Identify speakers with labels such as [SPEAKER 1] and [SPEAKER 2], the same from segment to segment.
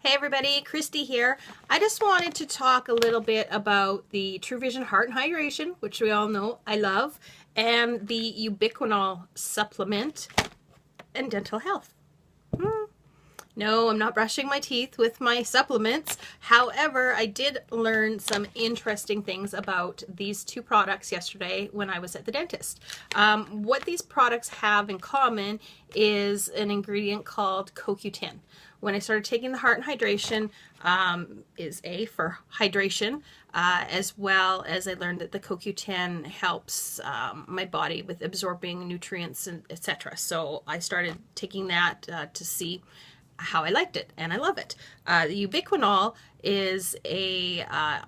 [SPEAKER 1] Hey everybody, Christy here. I just wanted to talk a little bit about the TruVision Heart and Hydration, which we all know I love, and the ubiquinol supplement and dental health. No, I'm not brushing my teeth with my supplements. However, I did learn some interesting things about these two products yesterday when I was at the dentist. What these products have in common is an ingredient called CoQ10. When I started taking the Heart and Hydration, is A for hydration, as well as I learned that the CoQ10 helps my body with absorbing nutrients and etc. So I started taking that to see how I liked it, and I love it. The ubiquinol is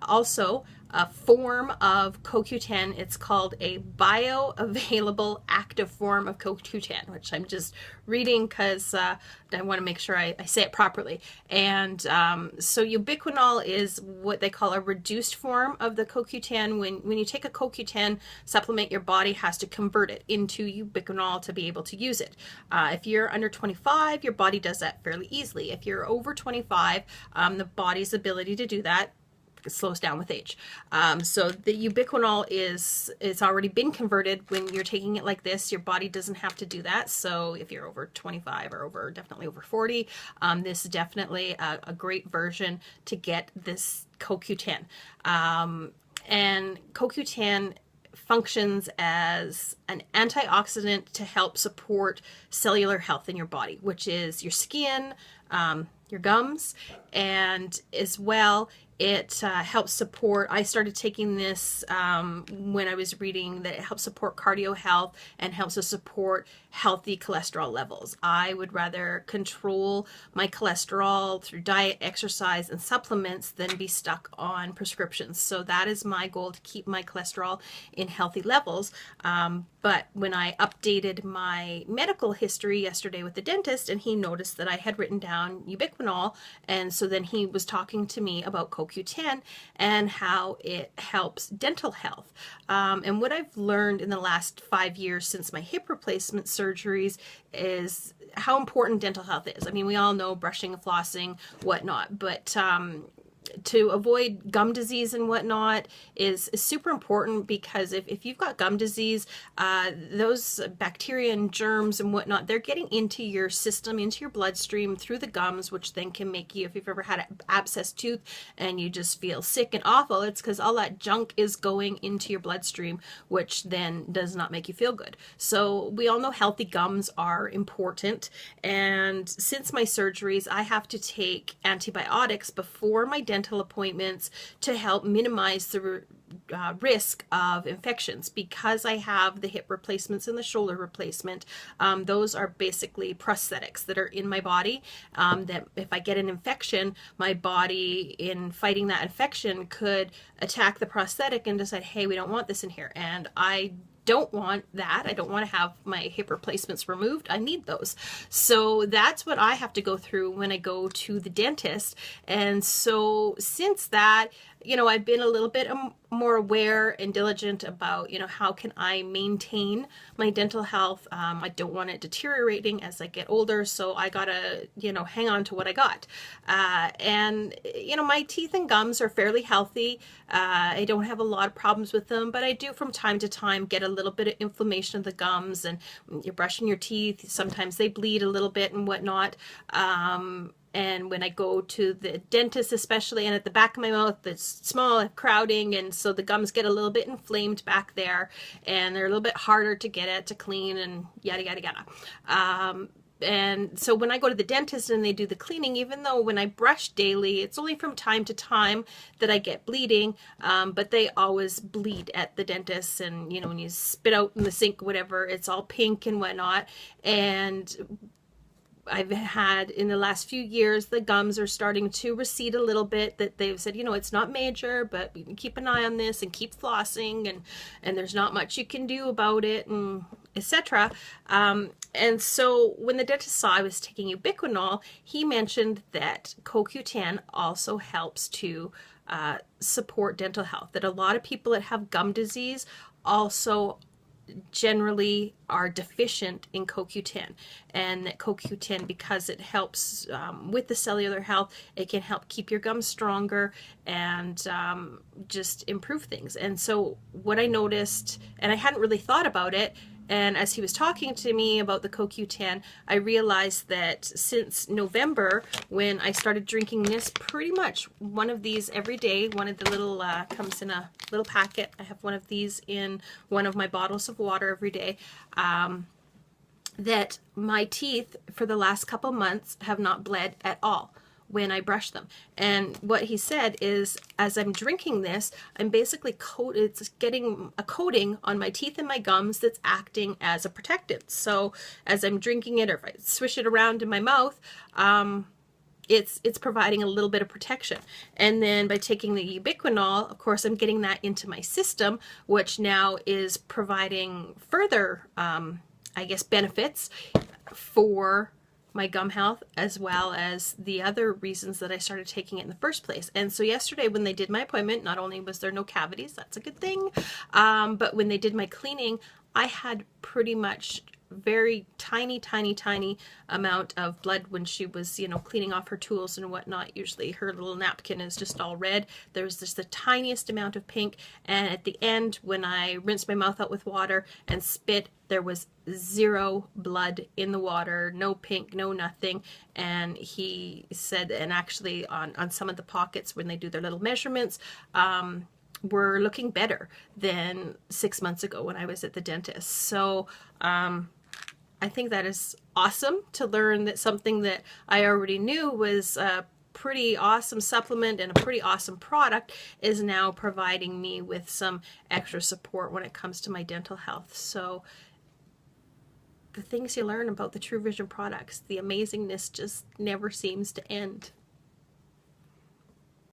[SPEAKER 1] also a form of CoQ10. It's called a bioavailable active form of CoQ10, which I'm just reading because I want to make sure I say it properly. And so ubiquinol is what they call a reduced form of the CoQ10. When you take a CoQ10 supplement, your body has to convert it into ubiquinol to be able to use it. If you're under 25, your body does that fairly easily. If you're over 25, the body's ability to do that slows down with age. So the ubiquinol it's already been converted. When you're taking it like this, your body doesn't have to do that. So if you're over 25 or definitely over 40, this is definitely a great version to get this CoQ10. And CoQ10 functions as an antioxidant to help support cellular health in your body, which is your skin, your gums, and as well it helps support, I started taking this when I was reading that it helps support cardio health and helps to support healthy cholesterol levels. I would rather control my cholesterol through diet, exercise, and supplements than be stuck on prescriptions. So that is my goal, to keep my cholesterol in healthy levels. But when I updated my medical history yesterday with the dentist, and he noticed that I had written down ubiquinol, and so then he was talking to me about CoQ10 and how it helps dental health. And what I've learned in the last 5 years since my hip replacement surgeries is how important dental health is. I mean, we all know brushing and flossing, whatnot, but to avoid gum disease and whatnot is super important, because if you've got gum disease, those bacteria and germs and whatnot, they're getting into your system, into your bloodstream through the gums, which then can make you, if you've ever had an abscessed tooth and you just feel sick and awful, it's because all that junk is going into your bloodstream, which then does not make you feel good. So we all know healthy gums are important, and since my surgeries, I have to take antibiotics before my dental appointments to help minimize the risk of infections. Because I have the hip replacements and the shoulder replacement, those are basically prosthetics that are in my body, that if I get an infection, my body, in fighting that infection, could attack the prosthetic and decide, hey, we don't want this in here. And I don't want that. I don't want to have my hip replacements removed. I need those. So that's what I have to go through when I go to the dentist. And so since that, I've been a little bit more aware and diligent about, how can I maintain my dental health. I don't want it deteriorating as I get older, so I gotta, hang on to what I got. And my teeth and gums are fairly healthy. I don't have a lot of problems with them, but I do from time to time get a little bit of inflammation of the gums, and you're brushing your teeth, sometimes they bleed a little bit and whatnot. And when I go to the dentist, especially, and at the back of my mouth, it's small, crowding, and so the gums get a little bit inflamed back there, and they're a little bit harder to get at, to clean, and yada, yada, yada. And so when I go to the dentist and they do the cleaning, even though when I brush daily, it's only from time to time that I get bleeding, but they always bleed at the dentist. And, when you spit out in the sink, whatever, it's all pink and whatnot. And I've had, in the last few years, the gums are starting to recede a little bit, that they've said, it's not major, but you can keep an eye on this and keep flossing, and there's not much you can do about it, and etc. And so when the dentist saw I was taking ubiquinol, he mentioned that CoQ10 also helps to support dental health, that a lot of people that have gum disease also generally are deficient in CoQ10, and that CoQ10, because it helps with the cellular health, it can help keep your gums stronger and just improve things. And so what I noticed, and I hadn't really thought about it, and as he was talking to me about the CoQ10, I realized that since November, when I started drinking this, pretty much one of these every day, one of the little, comes in a little packet. I have one of these in one of my bottles of water every day, that my teeth for the last couple months have not bled at all when I brush them. And what he said is, as I'm drinking this, I'm basically it's getting a coating on my teeth and my gums that's acting as a protectant. So as I'm drinking it, or if I swish it around in my mouth, it's providing a little bit of protection. And then by taking the ubiquinol, of course, I'm getting that into my system, which now is providing further, I guess, benefits for my gum health, as well as the other reasons that I started taking it in the first place. And so yesterday when they did my appointment, not only was there no cavities, that's a good thing, but when they did my cleaning, I had pretty much very tiny amount of blood when she was, you know, cleaning off her tools and whatnot. Usually her little napkin is just all red. There was just the tiniest amount of pink, and at the end, when I rinsed my mouth out with water and spit, there was zero blood in the water, no pink, no nothing. And he said, and actually on some of the pockets when they do their little measurements, were looking better than 6 months ago when I was at the dentist. So I think that is awesome to learn that something that I already knew was a pretty awesome supplement and a pretty awesome product is now providing me with some extra support when it comes to my dental health. So the things you learn about the TruVision products, the amazingness just never seems to end.